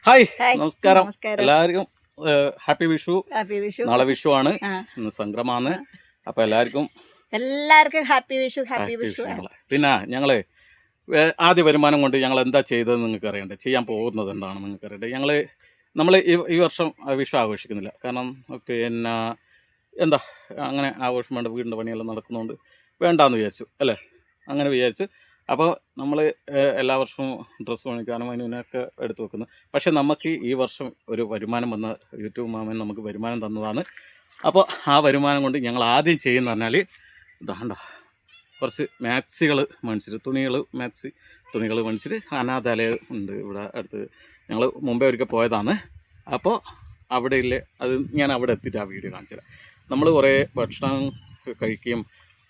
Hi നമസ്കാരം എല്ലാവർക്കും happy Vishu. നാളെ വിഷു ആണ്, ഇന്ന് സംക്രമാണ്. അപ്പോൾ എല്ലാവർക്കും ഹാപ്പി വിഷു. ഹാപ്പി വിഷു. പിന്നെ ഞങ്ങൾ ആദ്യ വരുമാനം കൊണ്ട് ഞങ്ങൾ എന്താ ചെയ്തതെന്ന് നിങ്ങൾക്ക് അറിയണ്ടേ, ചെയ്യാൻ പോകുന്നത് എന്താണെന്ന് നിങ്ങൾക്ക് അറിയണ്ടേ. നമ്മൾ ഈ വർഷം വിഷു ആഘോഷിക്കുന്നില്ല. കാരണം പിന്നെ എന്താ അങ്ങനെ ആഘോഷം വേണ്ട, വീടിൻ്റെ പണിയെല്ലാം നടക്കുന്നതുകൊണ്ട് വേണ്ടാന്ന് വിചാരിച്ചു അല്ലേ, അങ്ങനെ വിചാരിച്ചു. അപ്പോൾ നമ്മൾ എല്ലാ വർഷവും ഡ്രസ്സ് മേടിക്കാനും അതിനൊക്കെ എടുത്തു വെക്കുന്നു. പക്ഷേ നമുക്ക് ഈ വർഷം ഒരു വരുമാനം വന്ന യൂട്യൂബ് മാമൻ നമുക്ക് വരുമാനം തന്നതാണ്. അപ്പോൾ ആ വരുമാനം കൊണ്ട് ഞങ്ങൾ ആദ്യം ചെയ്യുന്ന പറഞ്ഞാൽ ഇതാണ്ട കുറച്ച് മാക്സികൾ മേടിച്ചിട്ട് തുണികൾ മേടിച്ചിട്ട് അനാഥാലയം ഉണ്ട് ഇവിടെ അടുത്ത്. ഞങ്ങൾ മുമ്പേ ഒരിക്കൽ പോയതാണ്. അപ്പോൾ അവിടെ ഇല്ലേ, അത് ഞാൻ അവിടെ എത്തിയിട്ട് ആ വീഡിയോ കാണിച്ചു തരാം. നമ്മൾ കുറേ ഭക്ഷണം കഴിക്കുകയും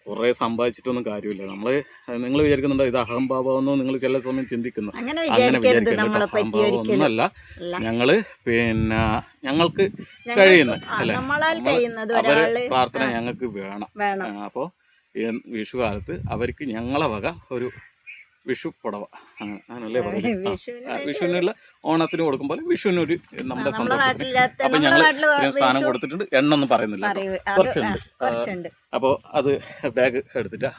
കുറേ സമ്പാദിച്ചിട്ടൊന്നും കാര്യമില്ല. നിങ്ങൾ വിചാരിക്കുന്നുണ്ടോ ഇത് അഹംഭാവമെന്നോ നിങ്ങൾ ചില സമയം ചിന്തിക്കുന്നു. അങ്ങനെ വിചാരിക്കരുത്. അഹംഭാവം ഒന്നുമല്ല. പിന്നെ ഞങ്ങൾക്ക് കഴിയുന്ന അല്ലേ, അവരെ പ്രാർത്ഥന ഞങ്ങൾക്ക് വേണം. അപ്പോൾ വിഷു കാലത്ത് അവർക്ക് ഞങ്ങളെ വക ഒരു വിഷു പുടവ അങ്ങനല്ലേ പറയുന്നത്, വിഷുവിനുള്ള ഓണത്തിന് കൊടുക്കുമ്പോൾ വിഷുവിനൊരു നമ്മുടെ സന്തോഷത്തിന്. അപ്പം ഞങ്ങൾ സാധനം കൊടുത്തിട്ടുണ്ട്. എണ്ണ ഒന്നും പറയുന്നില്ല, കുറച്ചുണ്ട്. അപ്പോൾ അത് ബാഗ് എടുത്തിട്ട്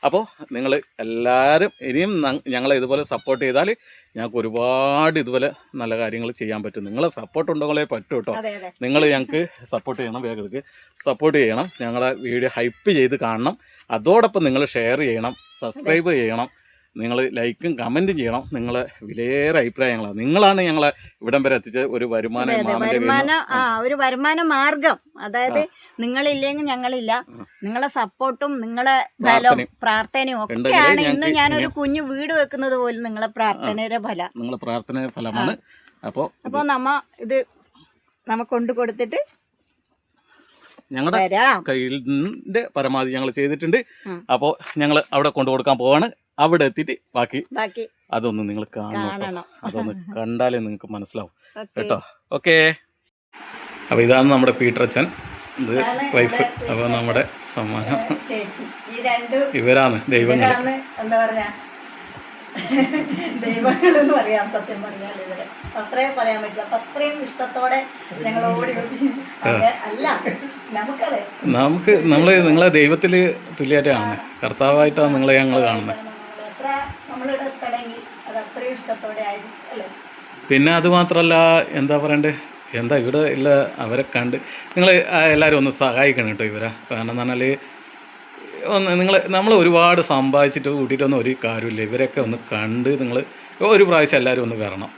അപ്പോൾ നിങ്ങൾ എല്ലാവരും ഇനിയും ഞങ്ങളെ ഇതുപോലെ സപ്പോർട്ട് ചെയ്താൽ ഞങ്ങൾക്ക് ഒരുപാട് ഇതുപോലെ നല്ല കാര്യങ്ങൾ ചെയ്യാൻ പറ്റും. നിങ്ങളെ സപ്പോർട്ട് ഉണ്ടെങ്കിലേ പറ്റും കേട്ടോ. നിങ്ങൾ ഞങ്ങൾക്ക് സപ്പോർട്ട് ചെയ്യണം, വേഗം സപ്പോർട്ട് ചെയ്യണം, ഞങ്ങളെ വീഡിയോ ഹൈപ്പ് ചെയ്ത് കാണണം. അതോടൊപ്പം നിങ്ങൾ ഷെയർ ചെയ്യണം, സബ്സ്ക്രൈബ് ചെയ്യണം, നിങ്ങൾ ലൈക്കും കമൻറ്റും ചെയ്യണം. നിങ്ങളെ വിലയേറെ അഭിപ്രായങ്ങളാണ്. നിങ്ങളാണ് ഞങ്ങളെ ഇവിടം വരെ എത്തിച്ചത്. ഒരു ഒരു വരുമാന മാർഗം. അതായത് നിങ്ങളില്ലെങ്കിൽ ഞങ്ങളില്ല. നിങ്ങളെ സപ്പോർട്ടും നിങ്ങളെ ബലവും പ്രാർത്ഥനയും ഒക്കെയാണ് ഇന്ന് ഞാനൊരു കുഞ്ഞു വീട് വെക്കുന്നത് പോലും നിങ്ങളെ പ്രാർത്ഥനയുടെ ഫലം. നിങ്ങളെ പ്രാർത്ഥനയുടെ ഫലമാണ്. അപ്പോൾ നമ്മ കൊണ്ടു കൊടുത്തിട്ട് ഞങ്ങളുടെ കയ്യിൻ്റെ പരമാവധി ഞങ്ങൾ ചെയ്തിട്ടുണ്ട്. അപ്പോൾ ഞങ്ങൾ അവിടെ കൊണ്ടു കൊടുക്കാൻ പോവാണ്. അവിടെ എത്തിയിട്ട് ബാക്കി അതൊന്ന് നിങ്ങൾ കാണണം. അതൊന്ന് കണ്ടാലേ നിങ്ങൾക്ക് മനസ്സിലാവും കേട്ടോ. ഓക്കെ. അപ്പോൾ ഇതാണ് നമ്മുടെ പീറ്ററച്ചൻ, ഇത് വൈഫ്. അപ്പോൾ നമ്മുടെ സമ്മാനം ഇവരാണ് ദൈവങ്ങൾ. എന്താ പറയാ, ദൈവങ്ങളെന്ന് പറയാം. സത്യം പറഞ്ഞാൽ ഇവരെ അത്രയും പറയാൻ പറ്റില്ല. അപ്പൊ അത്രയും ഇഷ്ടത്തോടെ ഞങ്ങളോട് നമ്മള് നിങ്ങളെ ദൈവത്തിൽ തുല്യമായിട്ടാണ്, കർത്താവായിട്ടാണ് നിങ്ങളെ ഞങ്ങൾ കാണുന്നത്. പിന്നെ അത് മാത്രമല്ല, എന്താ പറയണ്ടേ, എന്താ ഇവിടെ ഇല്ല അവരെ കണ്ട് നിങ്ങൾ എല്ലാവരും ഒന്ന് സഹായിക്കണം കേട്ടോ ഇവരെ. കാരണം എന്ന് പറഞ്ഞാൽ നമ്മൾ ഒരുപാട് സമ്പാദിച്ചിട്ട് കൂട്ടിയിട്ടൊന്നും ഒരു കാര്യമില്ല. ഇവരൊക്കെ ഒന്ന് കണ്ട് നിങ്ങൾ ഒരു പ്രാവശ്യം എല്ലാവരും ഒന്ന് വരണം.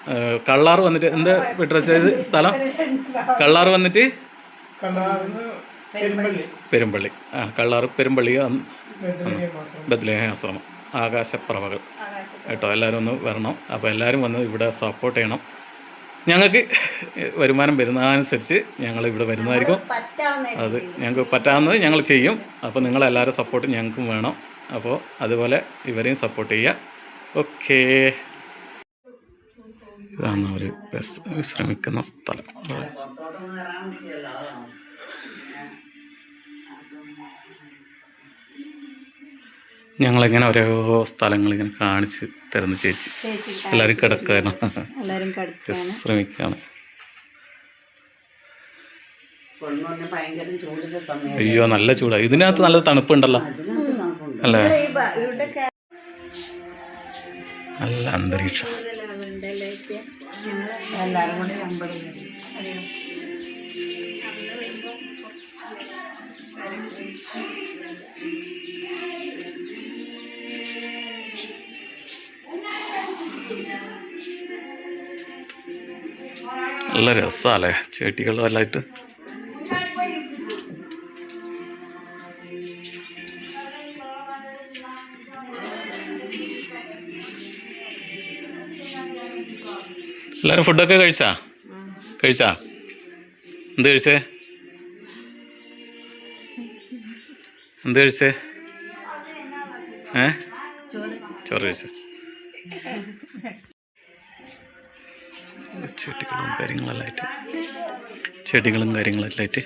കള്ളാർ വന്നിട്ട് എന്താ വിട്ടുവച്ചത് സ്ഥലം? കള്ളാർ വന്നിട്ട് പെരുമ്പള്ളി. കള്ളാർ പെരുമ്പള്ളി ബത്ലഹേം ആശ്രമം ആകാശപ്രഭകൾ കേട്ടോ. എല്ലാവരും ഒന്ന് വരണം. അപ്പോൾ എല്ലാവരും വന്ന് ഇവിടെ സപ്പോർട്ട് ചെയ്യണം. ഞങ്ങൾക്ക് വരുമാനം വരുന്നതനുസരിച്ച് ഞങ്ങൾ ഇവിടെ വരുന്നതായിരിക്കും. അത് ഞങ്ങൾക്ക് പറ്റാവുന്നത് ഞങ്ങൾ ചെയ്യും. അപ്പോൾ നിങ്ങളെല്ലാവരും സപ്പോർട്ട് ഞങ്ങൾക്കും വേണം. അപ്പോൾ അതുപോലെ ഇവരെയും സപ്പോർട്ട് ചെയ്യുക. ഓക്കേ. ഇതാണ് അവർ വിശ്രമിക്കുന്ന സ്ഥലം. ഞങ്ങളിങ്ങനെ ഓരോ സ്ഥലങ്ങളിങ്ങനെ കാണിച്ച് തരുന്നു ചേച്ചി. എല്ലാവരും കിടക്കുകയാണ്, ശ്രമിക്കുകയാണ്. അയ്യോ നല്ല ചൂടാണ്. ഇതിനകത്ത് നല്ല തണുപ്പുണ്ടല്ലോ അല്ലേ, നല്ല അന്തരീക്ഷം. നല്ല രസമല്ലേ ചെടികളും എല്ലായിട്ട്. എല്ലാവരും ഫുഡൊക്കെ കഴിച്ചാ എന്ത് കഴിച്ചേ? ചോറ് കഴിച്ചേ? ചെടികളും കാര്യങ്ങളെല്ലാം ആയിട്ട്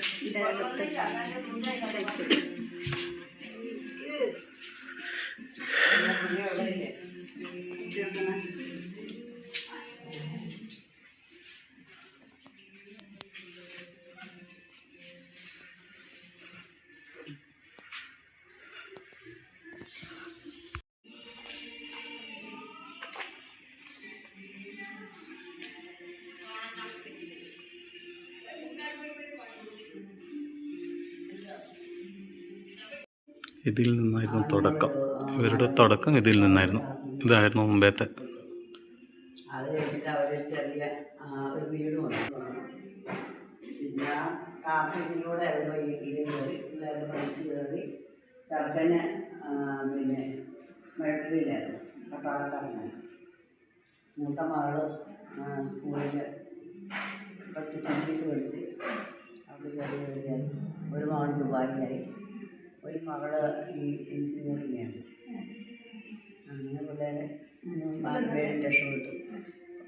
ഇതിൽ നിന്നായിരുന്നു തുടക്കം. ഇവരുടെ തുടക്കം ഇതിൽ നിന്നായിരുന്നു. ഇതായിരുന്നു മുമ്പത്തെ. അത് കഴിഞ്ഞിട്ട് അവരൊരു ചെറിയ ഒരു വീട് വന്നു. പിന്നെ കാർപ്പറ്റിലൂടെ അവർ കയറി പഠിച്ച് കയറി. ചെറുക്കന് പിന്നെ മിലിറ്ററിയിലായിരുന്നു, പട്ടാളക്കാരനായിരുന്നു. മൂത്ത മകൾ സ്കൂളിൽ ടെൻറ്റീസ് പഠിച്ച് അവർക്ക് ചെറിയ ജോലിയായി. ഒരു മകൾ ദുബായിലായി, ഒരു മകൾ ഈ എഞ്ചിനീയറിംഗാണ്. അങ്ങനെ പിള്ളേരെ 4 പേരും രക്ഷപ്പെട്ടു.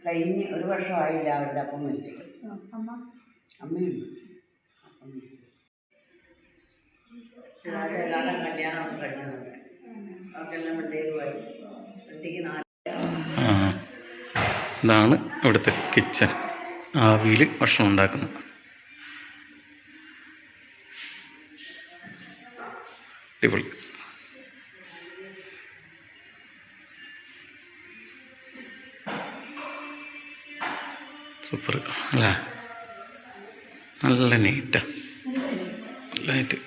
കഴിഞ്ഞ് ഒരു വർഷമായില്ല അവരുടെ അപ്പം മരിച്ചിട്ട്. അമ്മയുണ്ട്, അപ്പം മരിച്ചു. പിള്ളേരുടെ എല്ലാവരും കല്യാണം കഴിഞ്ഞു. അവർക്കെല്ലാം വീട്ടിലേക്ക് വൃത്തിക്ക് ഇതാണ് ഇവിടുത്തെ കിച്ചൺ. ആവിയിൽ ഭക്ഷണം ഉണ്ടാക്കുന്നത്. അടിപൊളി. സൂപ്പർ അല്ലേ? നല്ല നീറ്റാ, നല്ല നീറ്റ്.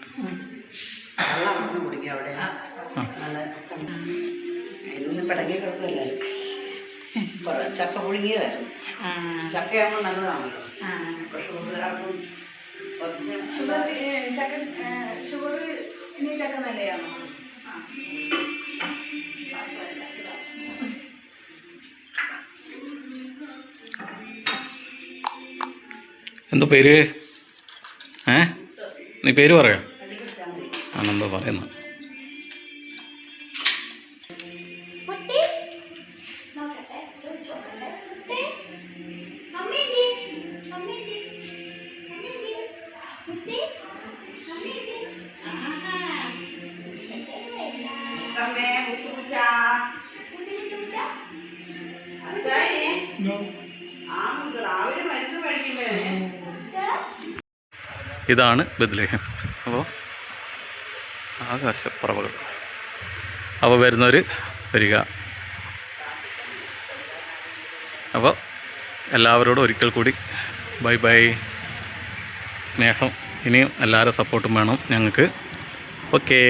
വെള്ളം കുടിക്കുക അവിടെ. നല്ല അതിനൊന്നും പിടങ്ങി കിടക്കുമല്ലേ. ചക്ക പുഴുങ്ങിയതായിരുന്നു. ചക്കയാകുമ്പോൾ നല്ലതാണല്ലോ. പക്ഷെ കൂട്ടുകാർക്കും കുറച്ച് ഷുഗർ ചക്ക നല്ലതാണോ? എന്തോ പേര്? നീ പേര് പറയാം. ആണെന്തോ പറയുന്ന. ഇതാണ് ബത്ലഹേം. അപ്പോൾ ആകാശപ്പറവകൾ. അപ്പോൾ വരുന്നവർ വരിക. അപ്പോൾ എല്ലാവരോടും ഒരിക്കൽ കൂടി ബൈ ബൈ. സ്നേഹം. ഇനിയും എല്ലാവരും സപ്പോർട്ടും വേണം ഞങ്ങൾക്ക്. ഓക്കേ.